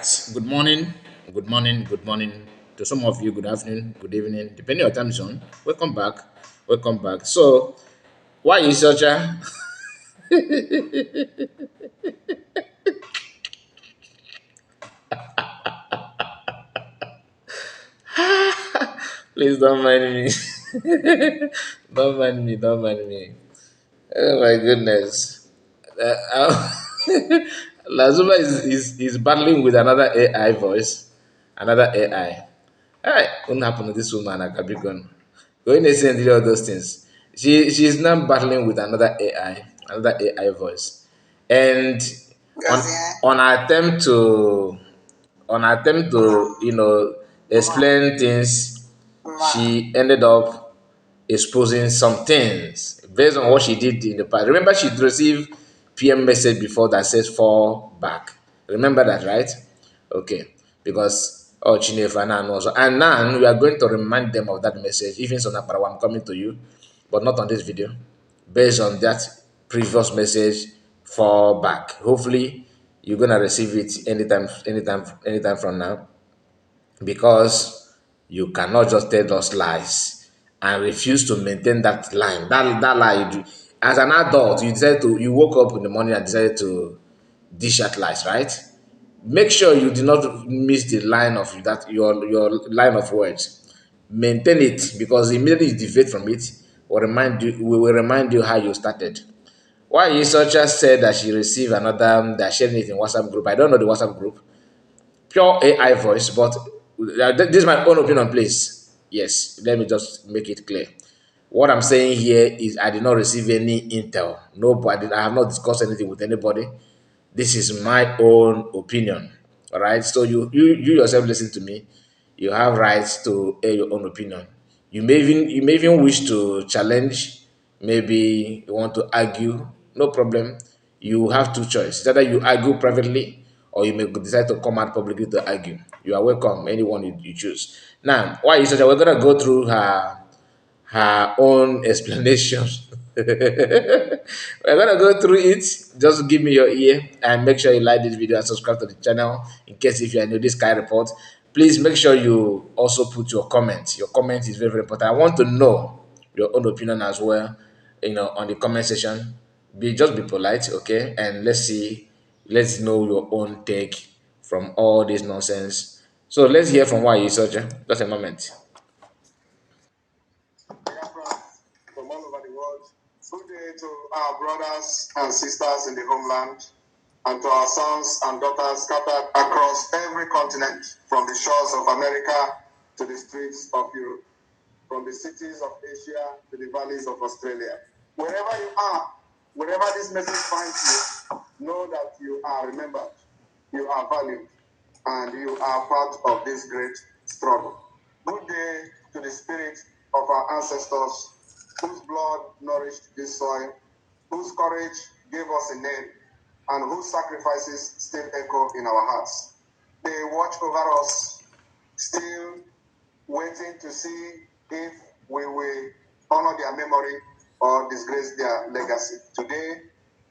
Good morning, good morning to some of you. Good afternoon, good evening, depending on your time zone. Welcome back, welcome back. So, why is Ocha? Please don't mind me. Don't mind me. Don't mind me. Oh my goodness. Lasuba is battling with another AI voice, another AI. Hey, what happened to this woman at Capricorn? Going to say all those things. She's now battling with another AI voice, and on on her attempt to explain things, she ended up exposing some things based on what she did in the past. Remember, she'd received PM message before that says fall back. Remember that, right? Okay. Because Chinefana and also. And now we are going to remind them of that message. Even so now I'm coming to you, but not on this video. Based on that previous message, fall back. Hopefully you're gonna receive it anytime from now, because you cannot just tell us lies and refuse to maintain that line. That lie you do. As an adult, you woke up in the morning and decided to dish out lies, right? Make sure you do not miss the line of that your line of words. Maintain it, because immediately you deviate from it, we will remind you how you started. Why Isocha said that she received another, that sharing it in WhatsApp group. I don't know the WhatsApp group, pure AI voice, but this is my own opinion, please. Yes, let me just make it clear. What I'm saying here is I did not receive any intel. Nobody, I have not discussed anything with anybody. This is my own opinion. All right. So you yourself listen to me. You have rights to air your own opinion. You may even wish to challenge. Maybe you want to argue. No problem. You have two choices. Either you argue privately, or you may decide to come out publicly to argue. You are welcome. Anyone you choose. Now, why is such that we're gonna go through her own explanation. We're gonna go through it. Just give me your ear and make sure you like this video and subscribe to the channel. In case if you are new this Sky Report, please make sure you also put your comment. Your comment is very, very important. I want to know your own opinion as well. On the comment section. Be polite, okay? And let's know your own take from all this nonsense. So let's hear from why you Soja. Just a moment. From all over the world. Good day to our brothers and sisters in the homeland, and to our sons and daughters scattered across every continent, from the shores of America to the streets of Europe, from the cities of Asia to the valleys of Australia. Wherever you are, wherever this message finds you, know that you are remembered, you are valued, and you are part of this great struggle. Good day to the spirit of our ancestors, whose blood nourished this soil, whose courage gave us a name, and whose sacrifices still echo in our hearts. They watch over us, still waiting to see if we will honor their memory or disgrace their legacy. Today,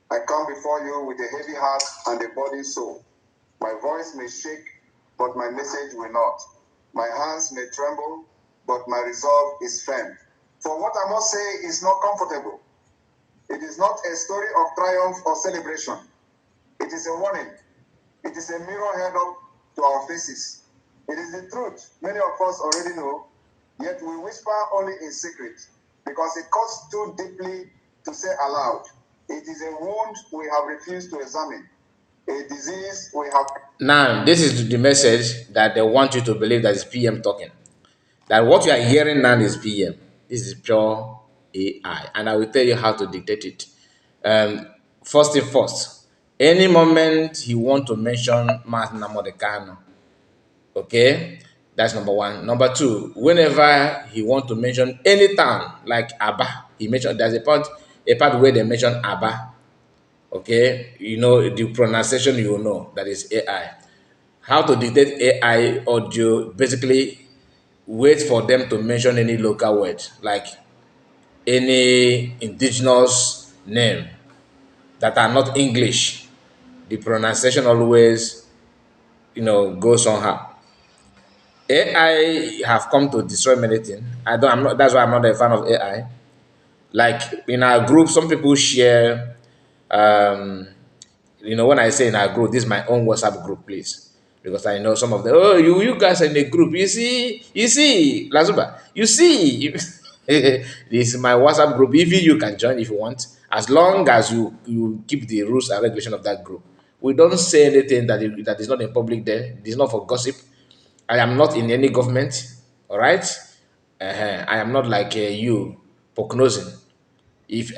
I come before you with a heavy heart and a burdened soul. My voice may shake, but my message will not. My hands may tremble, but my resolve is firm. For what I must say is not comfortable. It is not a story of triumph or celebration. It is a warning. It is a mirror held up to our faces. It is the truth many of us already know, yet we whisper only in secret, because it cuts too deeply to say aloud. It is a wound we have refused to examine, a disease we have. Now, this is the message that they want you to believe that is PM talking. That what you are hearing now is PM. This is pure AI, and I will tell you how to dictate it. First thing first, any moment you want to mention Martin Namodekano, okay, that's number one. Number two, whenever he want to mention any town like Aba, he mentioned there's a part where they mention Aba. Okay, the pronunciation you know that is AI. How to dictate AI audio? Basically, wait for them to mention any local word, like any indigenous name that are not English. The pronunciation always go somehow. AI have come to destroy many things. I don't. I'm not. That's why I'm not a fan of AI. Like in our group, some people share. Um, when I say in our group, this is my own WhatsApp group, please, because I know some of them. Oh, you guys are in a group. You see, Lasuba. You see, this is my WhatsApp group. If you can join if you want, as long as you keep the rules and regulation of that group. We don't say anything that is not in public. There, it is not for gossip. I am not in any government. All right. I am not like you, prognosing. If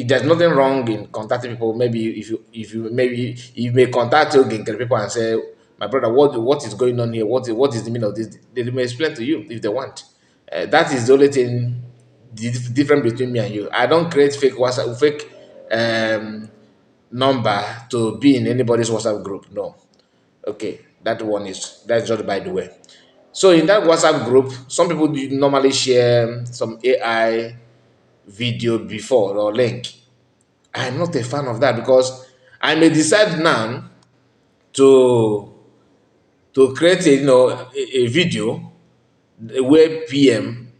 there's nothing wrong in contacting people, maybe if you maybe you may contact people and say, my brother, what is going on here, what is the meaning of this, they may explain to you if they want. That is the only thing, different between me and you. I don't create fake WhatsApp, fake um number to be in anybody's WhatsApp group. No. Okay, that's just by the way. So in that WhatsApp group, some people do normally share some AI video before or link. I'm not a fan of that because I may decide now to create a video where PM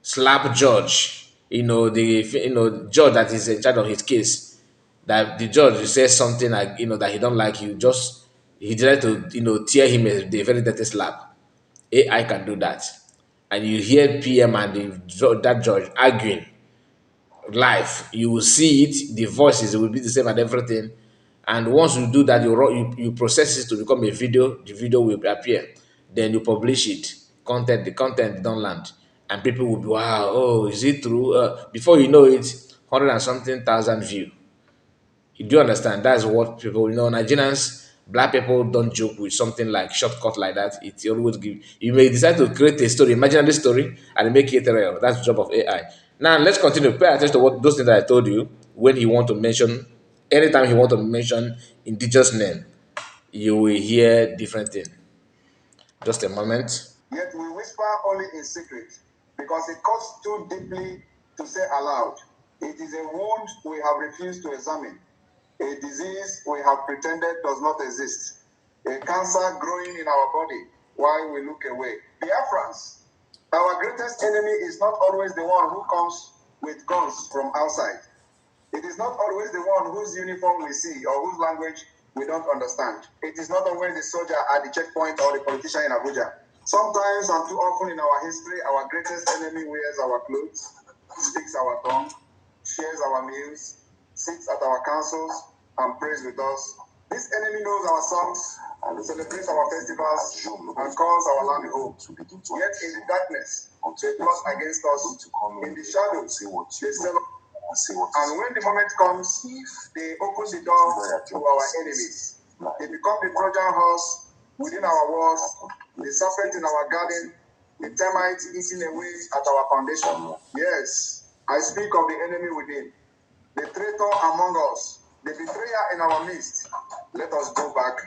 slap judge, the judge that is in charge of his case, that the judge says something like that he don't like you, just he decided to tear him a very dirty slap. AI can do that, and you hear PM and that judge arguing live. You will see it, the voices will be the same and everything. And once you do that, you process it to become a video. The video will appear. Then you publish it. The content don't land, and people will be, wow, oh, is it true? Before you know it, 100 and something thousand view. You do understand? That's what people, Nigerians, black people don't joke with something like shortcut like that. It always give. You may decide to create a story, imaginary story, and make it real. That's the job of AI. Now let's continue. Pay attention to what those things that I told you. When he want to mention, anytime he want to mention indigenous name, you will hear different thing. Just a moment. Yet we whisper only in secret, because it cuts too deeply to say aloud. It is a wound we have refused to examine, a disease we have pretended does not exist, a cancer growing in our body while we look away. Biafrans, our greatest enemy is not always the one who comes with guns from outside. It is not always the one whose uniform we see or whose language we don't understand. It is not always the soldier at the checkpoint or the politician in Abuja. Sometimes and too often in our history, our greatest enemy wears our clothes, speaks our tongue, shares our meals, sits at our councils, and prays with us. This enemy knows our songs, celebrates our festivals, and calls our land home. Yet in the darkness, they plot against us. In the shadows, they sell us. And when the moment comes, they open the door to our enemies. They become the Trojan horse within our walls, the serpent in our garden, the termite eating away at our foundation. Yes, I speak of the enemy within, the traitor among us, the betrayer in our midst. Let us go back,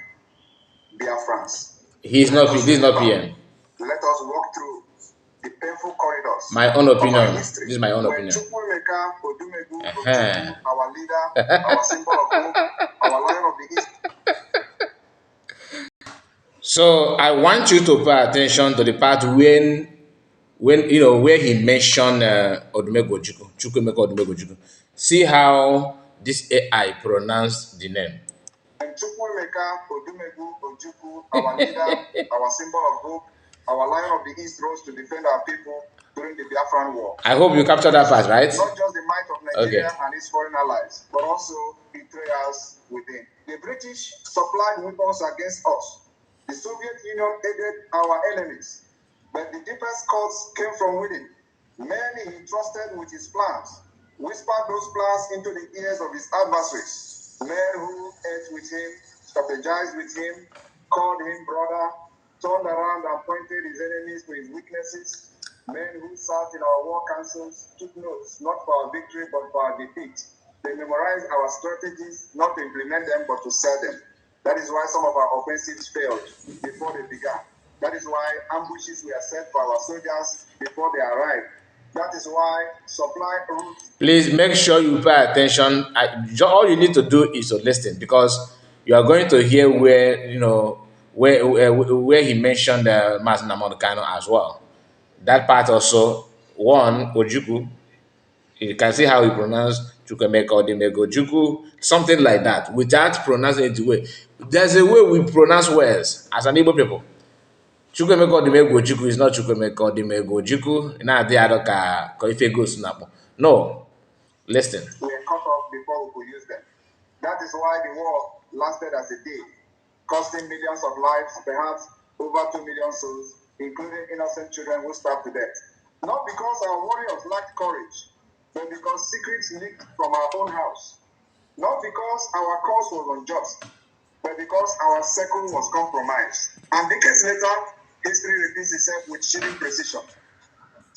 dear friends. This is not PM. Let us walk through the painful corridors. My own opinion. This is my own opinion. Our leader, our symbol of hope, our lion of the east. So I want you to pay attention to the part when where he mentioned Odumego Ojukwu, Chukwemeka Odumego Ojukwu. See how this AI pronounced the name. Chukwemeka Odumegu Ojukwu, our leader, our symbol of hope, our lion of the east, rose to defend our people during the Biafran War. I hope you captured that part, right? Not just the might of Nigeria and its foreign allies, but also betrayals within. The British supplied weapons against us. The Soviet Union aided our enemies. But the deepest cause came from within. Men he trusted with his plans, whispered those plans into the ears of his adversaries. Men who ate with him, strategized with him, called him brother, turned around and pointed his enemies to his weaknesses. Men who sat in our war councils took notes, not for our victory, but for our defeat. They memorized our strategies, not to implement them, but to sell them. That is why some of our offensives failed before they began. That is why ambushes were set for our soldiers before they arrived. That is why supply routes. Please make sure you pay attention. All you need to do is to listen, because you are going to hear where he mentioned Mas Namorkano as well. That part also, one, Ojuku, you can see how he pronounced Chukwemeka or Demego Juku, something like that, without pronouncing it the way. There's a way we pronounce words as an Igbo people. Chukwemeka or Demego Juku is not Chukwemeka or Demego Juku. Now they are like if it goes snap. No, listen. We were cut off before we could use them. That is why the war lasted as a day, costing millions of lives, perhaps over 2 million souls, including innocent children who starved to death. Not because our warriors lacked courage, but because secrets leaked from our own house. Not because our cause was unjust, but because our circle was compromised. And decades later, history repeats itself with chilling precision.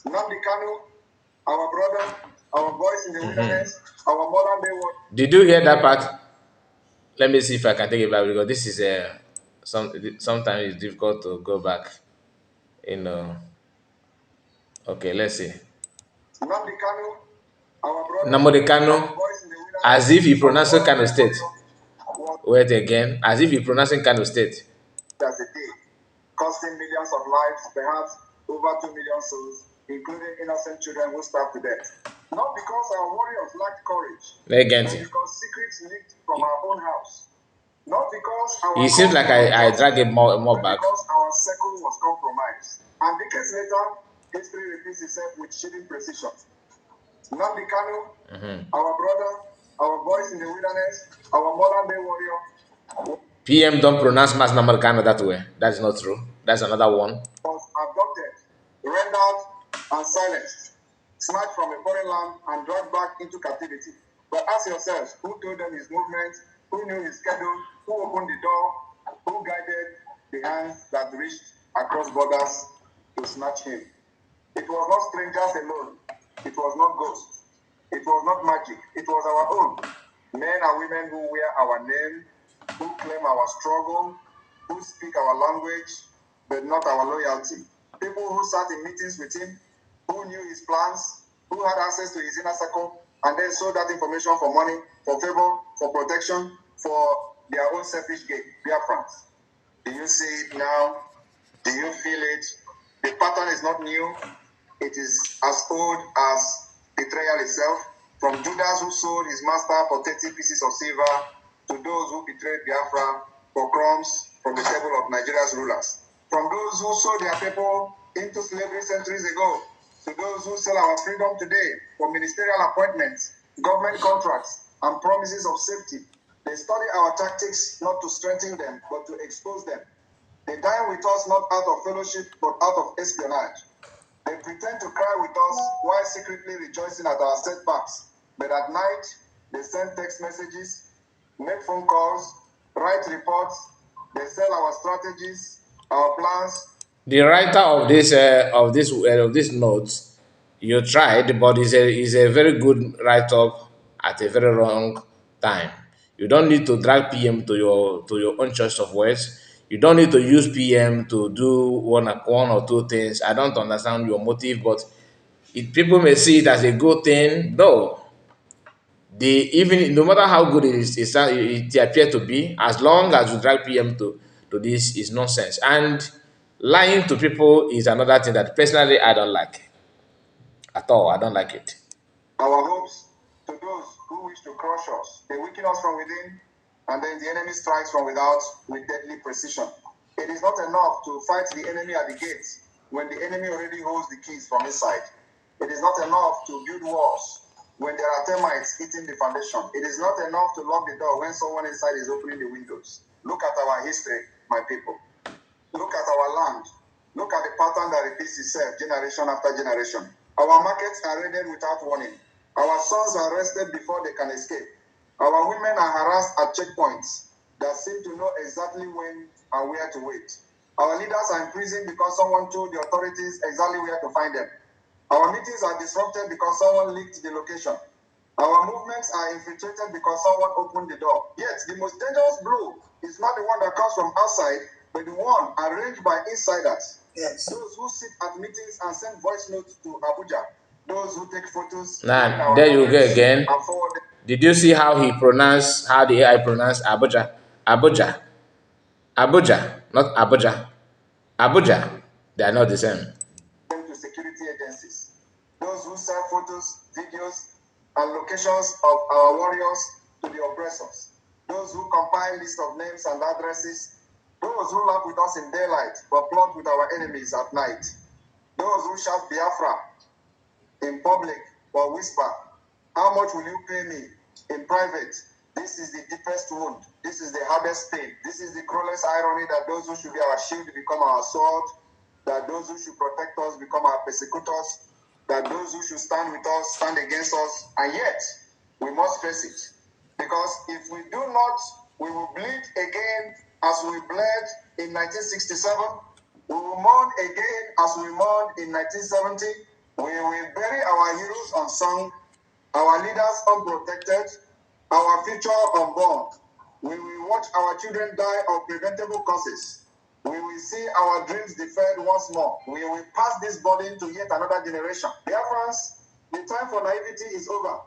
Nnamdi Kanu, our brother, our voice in the wilderness, our modern day world. Did you hear that part? Let me see if I can take it back because this is sometimes it's difficult to go back. You know. Okay, let's see. Nnamdi Kanu, our brother, Namodekano, our voice in the wilderness, as if he our pronouncing modern Kano day State. warrior, was Wait again, as if he pronouncing Kano State. as a day, costing millions of lives, perhaps over 2 million souls, including innocent children who starved to death. Not because our warriors lacked courage, Again, but because secrets leaked from our own house. Not because our it seems like I drag it more but back. because our circle was compromised. And decades later, history repeats itself with chilling precision. Nnamdi Kanu, our brother, our voice in the wilderness, our modern day warrior, PM don't pronounce Mas Namarkano that way. That's not true. That's another one. was abducted, rendered, and silenced, snatched from a foreign land and dragged back into captivity. But ask yourselves, who told them his movements, who knew his schedule, who opened the door, who guided the hands that reached across borders to snatch him? It was not strangers alone. It was not ghosts. It was not magic. It was our own. Men and women who wear our name, who claim our struggle, who speak our language, but not our loyalty. People who sat in meetings with him, who knew his plans, who had access to his inner circle, and then sold that information for money, for favor, for protection, for their own selfish gain. Dear friends, do you see it now? Do you feel it? The pattern is not new. It is as old as betrayal itself. From Judas who sold his master for 30 pieces of silver to those who betrayed Biafra for crumbs from the table of Nigeria's rulers. From those who sold their people into slavery centuries ago to those who sell our freedom today for ministerial appointments, government contracts, and promises of safety. They study our tactics not to strengthen them, but to expose them. They dine with us not out of fellowship, but out of espionage. They pretend to cry with us while secretly rejoicing at our setbacks. But at night, they send text messages, make phone calls, write reports. They sell our strategies, our plans. The writer of this notes, you tried, but is a very good write up at a very wrong time. You don't need to drag PM to your own choice of words. You don't need to use PM to do one or two things. I don't understand your motive, but people may see it as a good thing. No, even no matter how good it appear to be, as long as you drag PM to this is nonsense. And lying to people is another thing that personally I don't like at all. I don't like it. Our hopes to those who wish to crush us. They weaken us from within, and then the enemy strikes from without with deadly precision. It is not enough to fight the enemy at the gates when the enemy already holds the keys from inside. It is not enough to build walls when there are termites eating the foundation. It is not enough to lock the door when someone inside is opening the windows. Look at our history, my people. Look at our land. Look at the pattern that repeats itself generation after generation. Our markets are raided without warning. Our sons are arrested before they can escape. Our women are harassed at checkpoints that seem to know exactly when and where to wait. Our leaders are imprisoned because someone told the authorities exactly where to find them. Our meetings are disrupted because someone leaked the location. Our movements are infiltrated because someone opened the door. Yet, the most dangerous blow is not the one that comes from outside, but the one arranged by insiders. Yes. Those who sit at meetings and send voice notes to Abuja. Those who take photos. Now, there you go again. Did you see how the AI pronounced Abuja? Abuja. Abuja. not Abuja. Abuja, they are not the same. To security agencies, those who sell photos, videos, and locations of our warriors to the oppressors, those who compile lists of names and addresses, those who laugh with us in daylight but plot with our enemies at night, those who shout Biafra in public but whisper, how much will you pay me in private? This is the deepest wound. This is the hardest pain. This is the cruelest irony that those who should be our shield become our sword, that those who should protect us become our persecutors, that those who should stand with us stand against us, and yet we must face it. Because if we do not, we will bleed again as we bled in 1967. We will mourn again as we mourned in 1970. We will bury our heroes unsung, our leaders unprotected, our future unborn. We will watch our children die of preventable causes. We will see our dreams deferred once more. We will pass this burden to yet another generation. Dear friends, the time for naivety is over.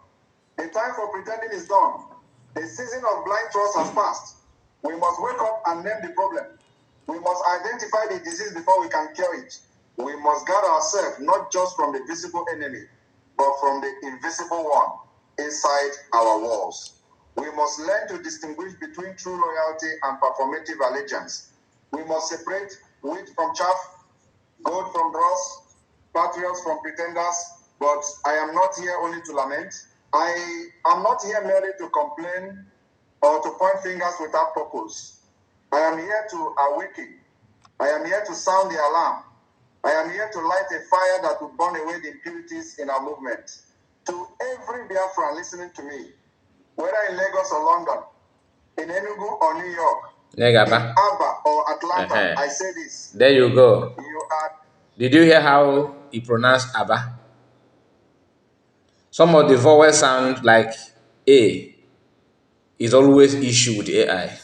The time for pretending is done. The season of blind trust has passed. We must wake up and name the problem. We must identify the disease before we can cure it. We must guard ourselves not just from the visible enemy, but from the invisible one inside our walls. We must learn to distinguish between true loyalty and performative allegiance. We must separate wheat from chaff, gold from dross, patriots from pretenders. But I am not here only to lament. I am not here merely to complain or to point fingers without purpose. I am here to awaken. I am here to sound the alarm. I am here to light a fire that will burn away the impurities in our movement. To every Biafran listening to me, whether in Lagos or London, in Enugu or New York, in Negaba. Aba or Atlanta, Uh-huh. I say this. There you go. You are. Did you hear how he pronounced Abba? Some of the vowels sound like A is always issue with AI.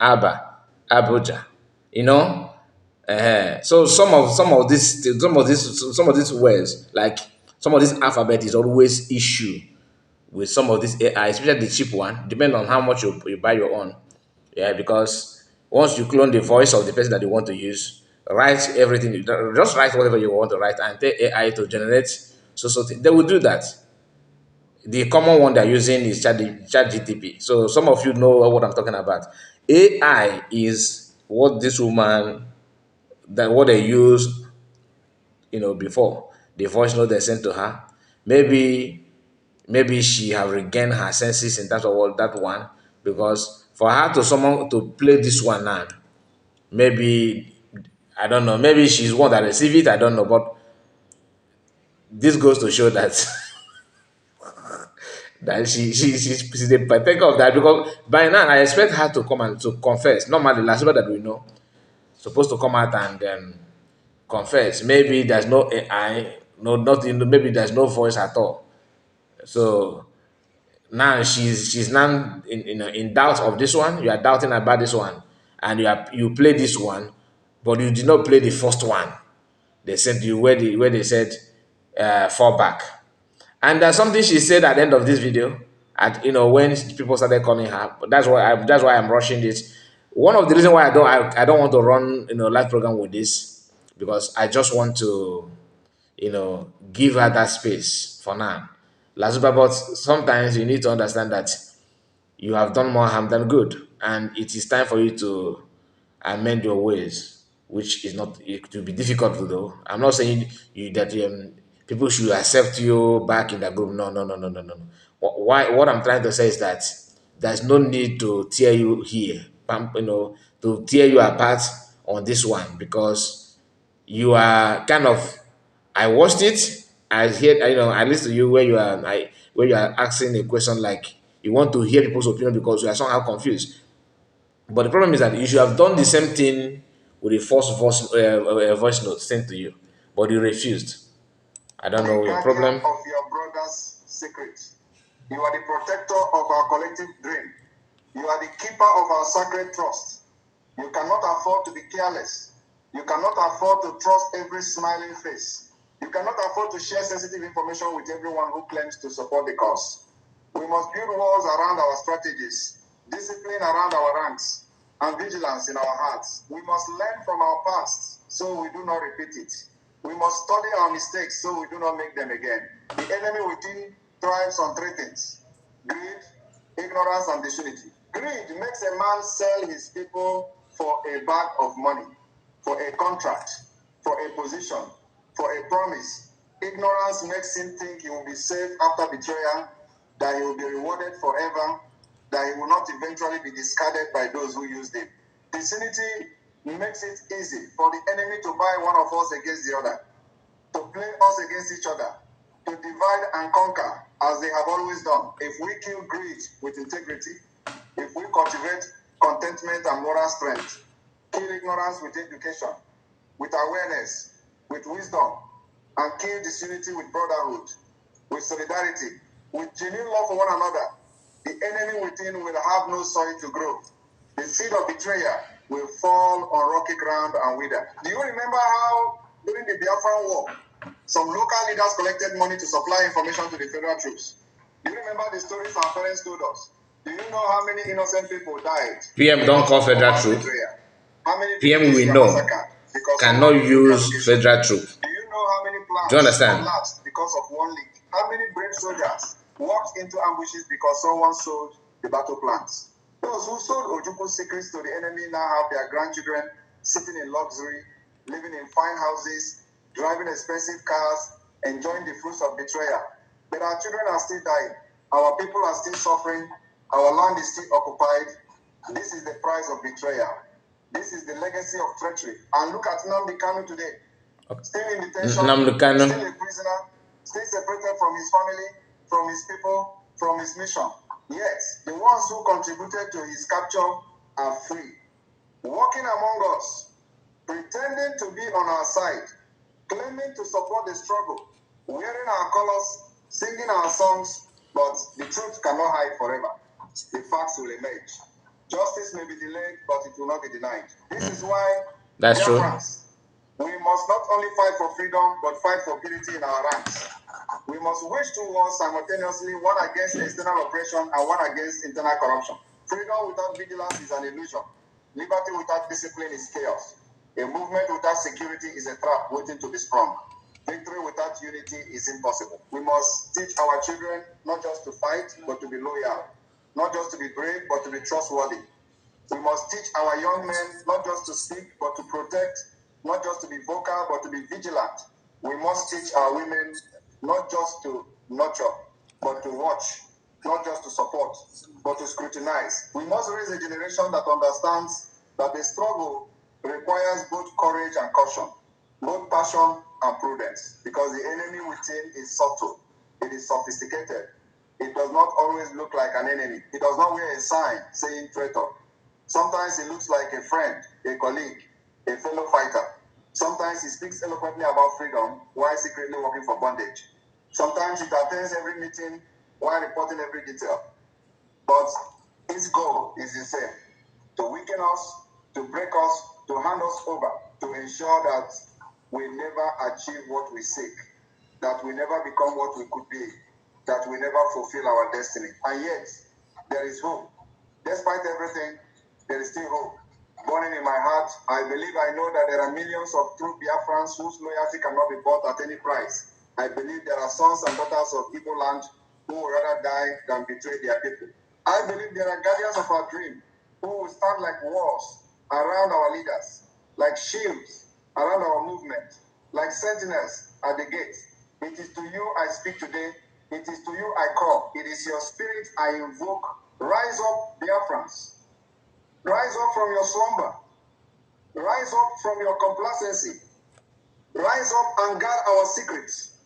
Abba, Abuja. You know? So some of these words, like some of this alphabet is always issue with some of this AI, especially the cheap one, depending on how much you buy your own. Yeah, because once you clone the voice of the person that you want to use, write everything, just write whatever you want to write and tell AI to generate they will do that. The common one they're using is ChatGTP. So some of you know what I'm talking about. AI is what this woman that what they use, before the voice note they sent to her. Maybe she have regained her senses in terms of what that one, because for her to someone to play this one now, maybe I don't know, maybe she's one that receive it, I don't know, but this goes to show that that she's the partaker of that, because by now I expect her to come and to confess. Normally, Lasuba that we know supposed to come out and confess. Maybe there's no AI, no nothing. Maybe there's no voice at all. So now she's now in doubt of this one. You are doubting about this one, and you play this one, but you did not play the first one. They sent you where they said fall back. And there's something she said at the end of this video, at when people started calling her. But that's why I'm rushing this. One of the reasons why I don't want to run live program with this, because I just want to give her that space for now. Lasuba, but sometimes you need to understand that you have done more harm than good, and it is time for you to amend your ways, which is not, it will be difficult though. I'm not saying you that people should accept you back in the group. No, no, no, no, no, no. What I'm trying to say is that there's no need to tear you here, to tear you apart on this one, because you are kind of, I watched it. I hear, I listen to you where you are asking a question like you want to hear people's opinion because you are somehow confused. But the problem is that you should have done the same thing with the first voice note sent to you, but you refused. I don't know your Guardian problem. of your brother's secret. You are the protector of our collective dream. You are the keeper of our sacred trust. You cannot afford to be careless. You cannot afford to trust every smiling face. You cannot afford to share sensitive information with everyone who claims to support the cause. We must build walls around our strategies, discipline around our ranks, and vigilance in our hearts. We must learn from our past so we do not repeat it. We must study our mistakes so we do not make them again. The enemy within thrives on three things: greed, ignorance, and disunity. Greed makes a man sell his people for a bag of money, for a contract, for a position, for a promise. Ignorance makes him think he will be safe after betrayal, that he will be rewarded forever, that he will not eventually be discarded by those who used him. Disunity makes it easy for the enemy to buy one of us against the other, to play us against each other, to divide and conquer as they have always done. If we kill greed with integrity, if we cultivate contentment and moral strength, kill ignorance with education, with awareness, with wisdom, and kill disunity with brotherhood, with solidarity, with genuine love for one another, the enemy within will have no soil to grow. The seed of betrayal will fall on rocky ground and wither. Do you remember how, during the Biafran War, some local leaders collected money to supply information to the federal troops? Do you remember the stories our parents told us? Do you know how many innocent people died? PM don't call federal troop. How many PM villages we were know massacred because cannot someone blew the use allocation? federal troop. Do you know how many Do you plants understand? collapsed because of one leak? How many brave soldiers walked into ambushes because someone sold the battle plans? Those who sold Ojukwu secrets to the enemy now have their grandchildren sitting in luxury, living in fine houses, driving expensive cars, enjoying the fruits of betrayal. But our children are still dying. Our people are still suffering. Our land is still occupied. This is the price of betrayal. This is the legacy of treachery. And look at Nnamdi Kanu today. Still in detention, still a prisoner, still separated from his family, from his people, from his mission. Yet, the ones who contributed to his capture are free, walking among us, pretending to be on our side, claiming to support the struggle, wearing our colors, singing our songs, but the truth cannot hide forever. The facts will emerge. Justice may be delayed, but it will not be denied. This is why, That's true. friends, we must not only fight for freedom, but fight for purity in our ranks. We must wage two wars simultaneously, one against external oppression and one against internal corruption. Freedom without vigilance is an illusion. Liberty without discipline is chaos. A movement without security is a trap waiting to be sprung. Victory without unity is impossible. We must teach our children not just to fight, but to be loyal. Not just to be brave, but to be trustworthy. We must teach our young men not just to speak, but to protect, not just to be vocal, but to be vigilant. We must teach our women not just to nurture, but to watch, not just to support, but to scrutinize. We must raise a generation that understands that the struggle requires both courage and caution, both passion and prudence, because the enemy within is subtle, it is sophisticated. It does not always look like an enemy. It does not wear a sign saying traitor. Sometimes it looks like a friend, a colleague, a fellow fighter. Sometimes he speaks eloquently about freedom while secretly working for bondage. Sometimes it attends every meeting while reporting every detail. But his goal is the same: to weaken us, to break us, to hand us over, to ensure that we never achieve what we seek, that we never become what we could be, that we never fulfill our destiny. And yet, there is hope. Despite everything, there is still hope. Burning in my heart, I believe I know that there are millions of true Biafrans whose loyalty cannot be bought at any price. I believe there are sons and daughters of Igbo land who would rather die than betray their people. I believe there are guardians of our dream who will stand like walls around our leaders, like shields around our movement, like sentinels at the gate. It is to you I speak today. It is to you I call. It is your spirit I invoke. Rise up, Biafrans. Rise up from your slumber. Rise up from your complacency. Rise up and guard our secrets.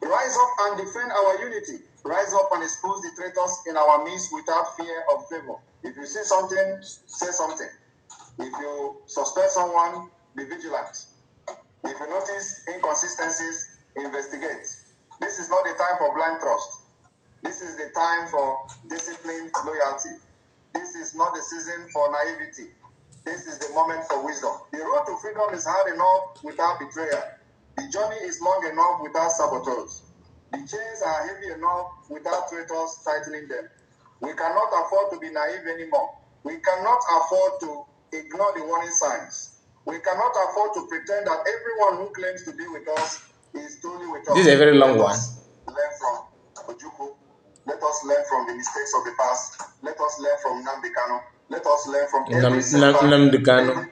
Rise up and defend our unity. Rise up and expose the traitors in our midst without fear of favor. If you see something, say something. If you suspect someone, be vigilant. If you notice inconsistencies, investigate. This is not the time for blind trust. This is the time for disciplined loyalty. This is not the season for naivety. This is the moment for wisdom. The road to freedom is hard enough without betrayal. The journey is long enough without saboteurs. The chains are heavy enough without traitors tightening them. We cannot afford to be naive anymore. We cannot afford to ignore the warning signs. We cannot afford to pretend that everyone who claims to be with us is truly with us. This is a very long Let one. us learn from Ojukwu. Let us learn from the mistakes of the past. Let us learn from Nnamdi Kanu. Let us learn from every setback, every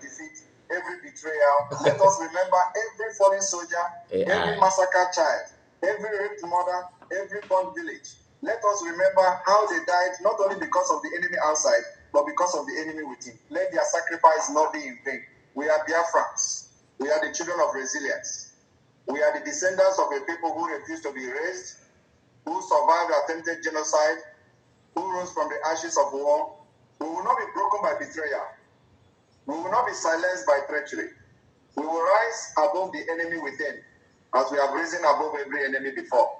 defeat, every betrayal. Let us remember every fallen soldier, every massacred child, every raped mother, every burned village. Let us remember how they died not only because of the enemy outside, but because of the enemy within. Let their sacrifice not be in vain. We are Biafrans. We are the children of resilience. We are the descendants of a people who refused to be raised, who survived attempted genocide, who rose from the ashes of war. We will not be broken by betrayal. We will not be silenced by treachery. We will rise above the enemy within, as we have risen above every enemy before.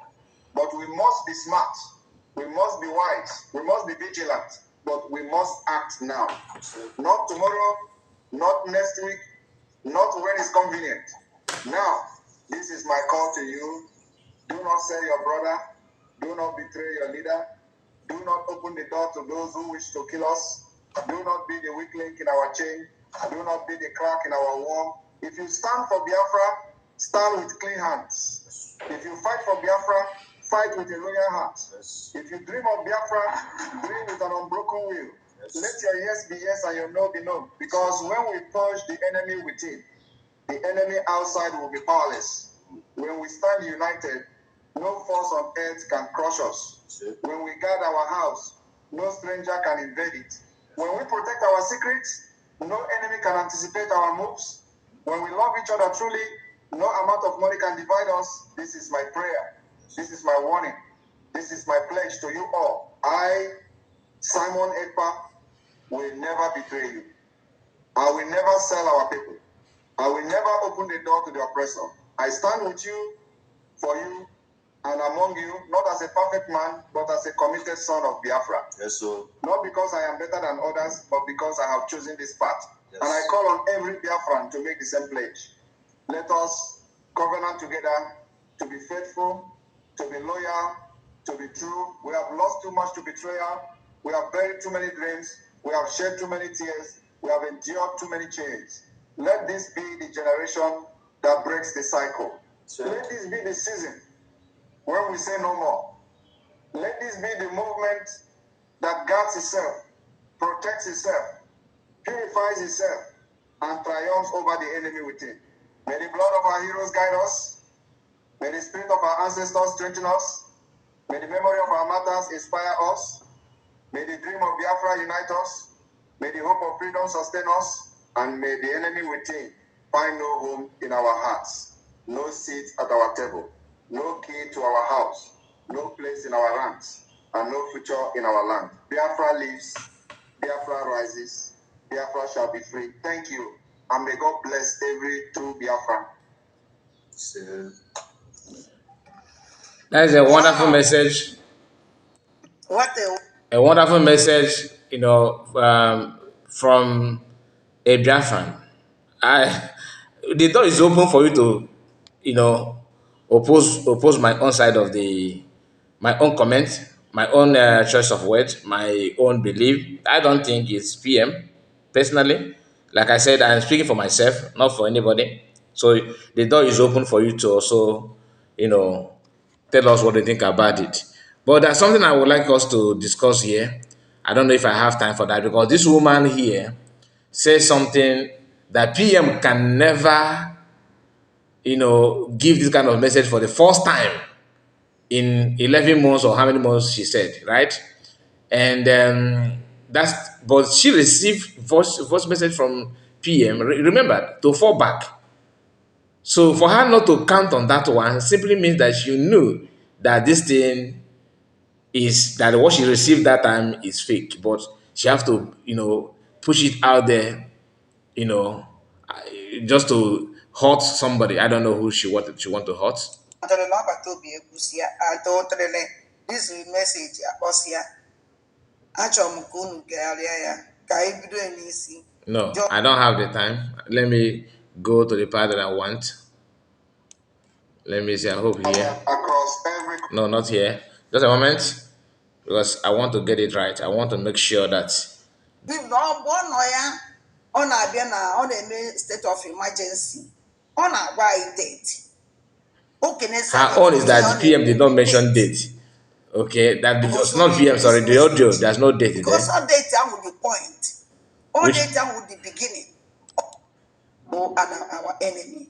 But we must be smart. We must be wise. We must be vigilant. But we must act now. Not tomorrow, not next week, not when it's convenient. Now, this is my call to you. Do not sell your brother. Do not betray your leader. Do not open the door to those who wish to kill us. Do not be the weak link in our chain. Do not be the crack in our wall. If you stand for Biafra, stand with clean hands. If you fight for Biafra, fight with a loyal heart. If you dream of Biafra, dream with an unbroken will. Let your yes be yes and your no be no. Because when we purge the enemy within, the enemy outside will be powerless. When we stand united, no force on earth can crush us. When we guard our house, no stranger can invade it. When we protect our secrets, no enemy can anticipate our moves. When we love each other truly, no amount of money can divide us. This is my prayer. This is my warning. This is my pledge to you all. I, Simon Ekpa, will never betray you. I will never sell our people. I will never open the door to the oppressor. I stand with you, for you, and among you, not as a perfect man, but as a committed son of Biafra. Yes, sir. Not because I am better than others, but because I have chosen this path. Yes. And I call on every Biafran to make the same pledge. Let us covenant together to be faithful, to be loyal, to be true. We have lost too much to betrayal. We have buried too many dreams. We have shed too many tears. We have endured too many chains. Let this be the generation that breaks the cycle. Sure. Let this be the season when we say no more. Let this be the movement that guards itself, protects itself, purifies itself, and triumphs over the enemy within. May the blood of our heroes guide us. May the spirit of our ancestors strengthen us. May the memory of our martyrs inspire us. May the dream of Biafra unite us. May the hope of freedom sustain us. And may the enemy within find no home in our hearts, no seat at our table, no key to our house, no place in our ranks, and no future in our land. Biafra lives, Biafra rises, Biafra shall be free. Thank you, and may God bless every true Biafra. That is a wonderful message. What A wonderful message, from a Biafran. I, the door is open for you to, you know, oppose my own side of my own comment, my own choice of words, my own belief. I don't think it's PM, personally. Like I said, I'm speaking for myself, not for anybody. So the door is open for you to also, you know, tell us what you think about it. But there's something I would like us to discuss here. I don't know if I have time for that because this woman here says something that PM can never, give this kind of message for the first time in 11 months or how many months she said, right? And but she received voice message from PM. Remember to fall back. So for her not to count on that one simply means that she knew that this thing is that what she received that time is fake, but she have to, push it out there, you know, just to hurt somebody. I don't know who she want to hurt. This message achọrọ m ka unu gagharịa ya ka anyị bido n'isi. No, I don't have the time. Let me go to the part that I want. Let me see. I hope here. No, not here. Just a moment, because I want to get it right. I want to make sure that Bim no one ya on abia na on a state of emergency. On a why date. Okay, next Her time own is that on the PM did not a mention date. date. Okay, that Because it's so not PM. Sorry, this the audio. message. There's no date Because there. all data would be point. All Which data would be beginning. Oh, and our enemy.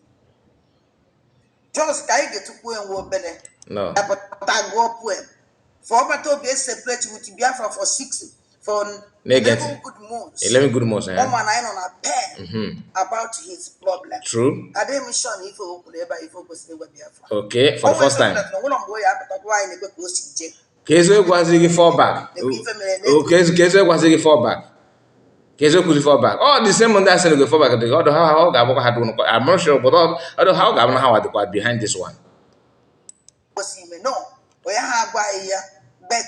Just I get to go and work better. no. But I go up well. For about to be separate with Biafra for 11 Negative. good months. 11 good months. On my nine on a pen about his problem. True. I didn't mention if you could ever if you could stay with Biafra. Okay, for the Always first remember time. that no one boy but why in the go CJ. Kezo Kwazigi fall back. Okay, Kezo Kwazigi fall back. Kezo could fall back. Oh, the same one that said go fall back. Although how Gabo had one. I'm not sure, but although how Gabo how I behind this one. No, we have by but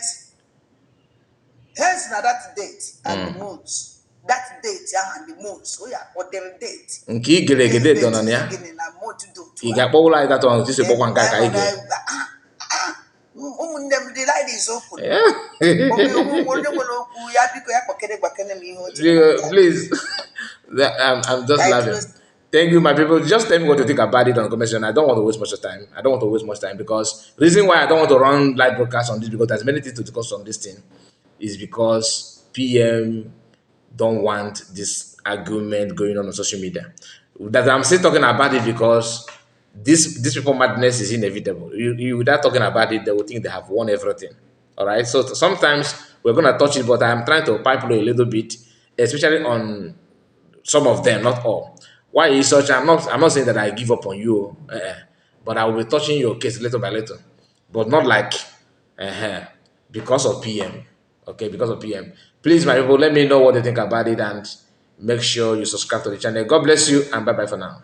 hence now that date and the moons. That date and the moons. Oh yeah, or the date. Nke igere done on ya. Ị ga-akpọ ụlọ anyị data ọnụ tisi kpọkwa nke a ka anyị ga. Ụmụnne m the line is open. Please, I'm just laughing. Thank you, my people. Just tell me what you think about it on the comment section. I don't want to waste much time. I don't want to waste much time because reason why I don't want to run live broadcast on this because there's many things to discuss on this thing is because PM don't want this argument going on social media. That I'm still talking about it because this people madness is inevitable. You without talking about it, they will think they have won everything. All right. So sometimes we're gonna touch it, but I'm trying to pipe a little bit, especially on some of them, not all. Why is such? I'm not saying that I give up on you, but I will be touching your case little by little, but not like because of PM. Okay, because of PM. Please, my people, let me know what you think about it and make sure you subscribe to the channel. God bless you and bye bye for now.